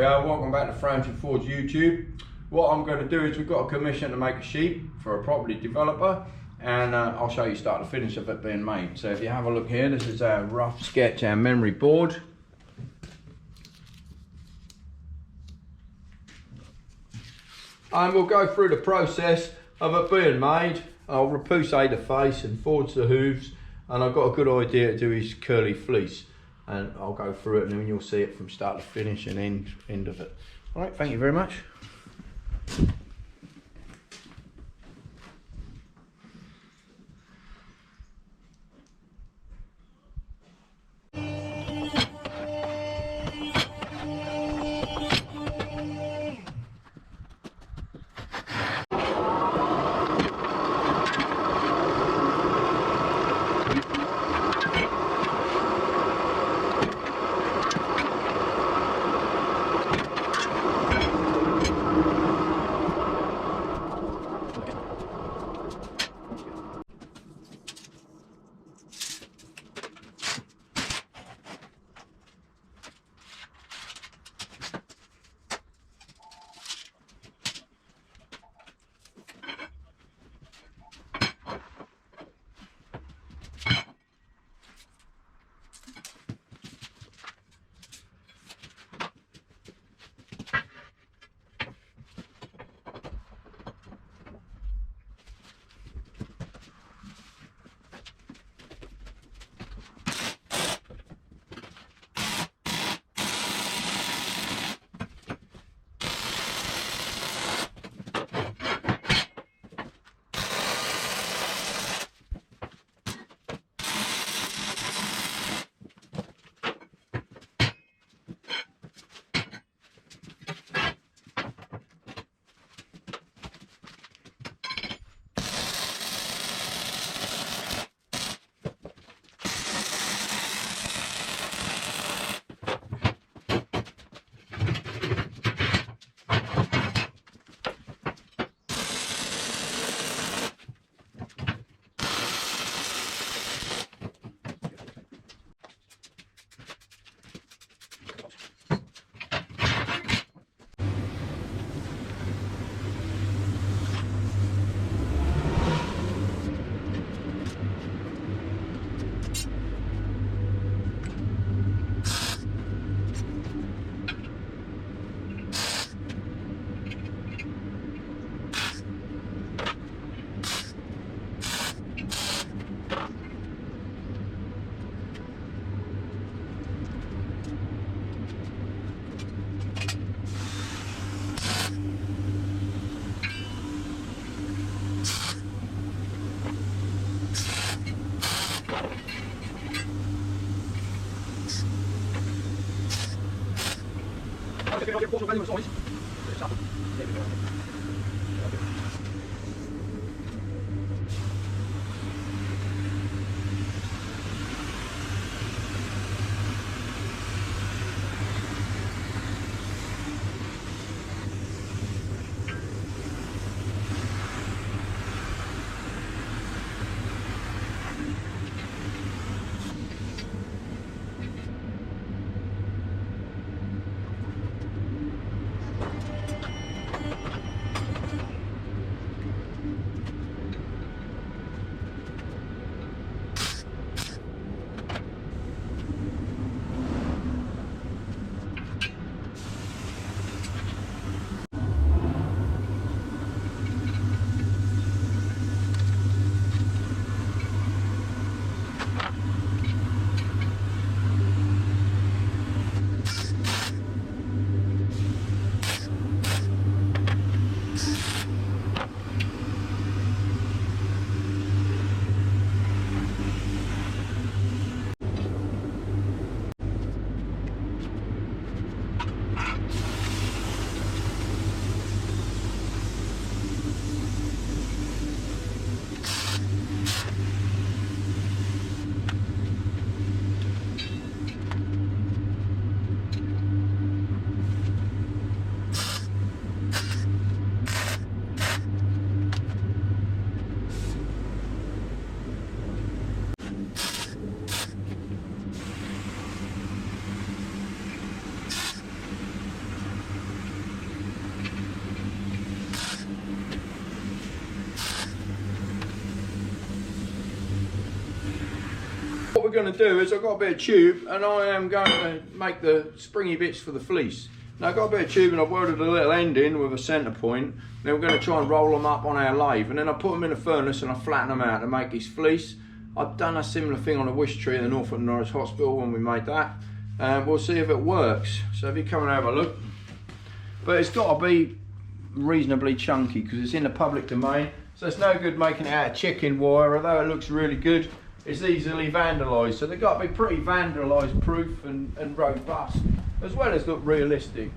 Cheerio, welcome back to Francis Ford's YouTube. What I'm going to do is we've got a commission to make a sheet for a property developer, and I'll show you start to finish of it being made. So if you have a look here, this is our rough sketch, our memory board. And we'll go through the process of it being made. I'll repousse the face and forge the hooves, and I've got a good idea to do his curly fleece. And I'll go through it and then you'll see it from start to finish and end of it. All right, thank you very much. what we're going to do is I've got a bit of tube and I am going to make the springy bits for the fleece. Now I've got a bit of tube and I've welded a little end in with a centre point. Then we're going to try and roll them up on our lathe, and then I put them in the furnace and I flatten them out to make this fleece. I've done a similar thing on a wish tree in the Norfolk Norwich Hospital when we made that. We'll see if it works. So if you come and have a look. But it's got to be reasonably chunky because it's in the public domain. So it's no good making it out of chicken wire, although it looks really good. It's easily vandalised. So they've got to be pretty vandalised proof and robust, as well as look realistic.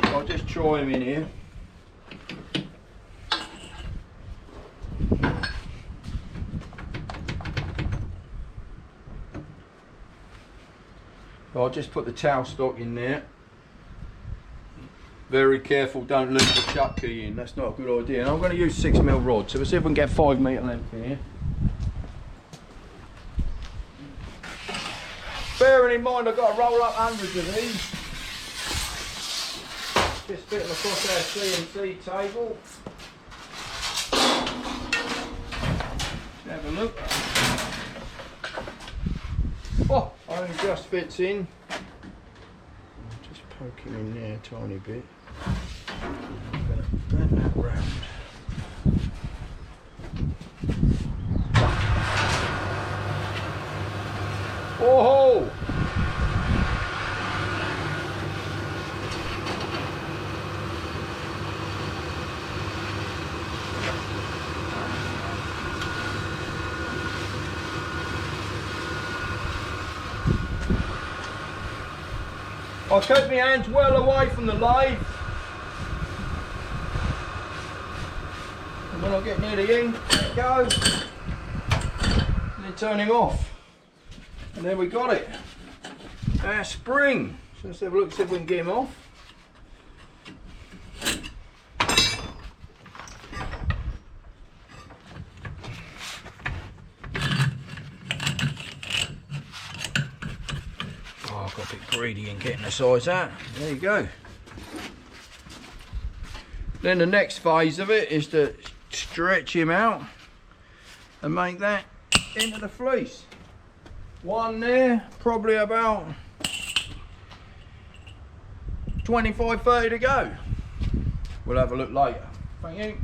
I'll just try them in here. I'll just put the towel stock in there. Very careful, don't leave the chuck key in, that's not a good idea. And I'm going to use 6mm rod, so we'll see if we can get 5 metre length in here. Bearing in mind I've got to roll up hundreds of these. Just fit them across our CNC table. Have a look. Oh, only just fits in. Just poke him in there a tiny bit. I'm going to bend that round. Oh! I'll keep my hands well away from the lathe. And when I get near the end, let it go. And then turn him off. And there we got it. Our spring. So let's have a look, see if we can get him off. I've got a bit greedy in getting the size out. There you go. Then the next phase of it is to stretch him out and make that into the fleece. One there, probably about 25-30 to go. We'll have a look later. Thank you.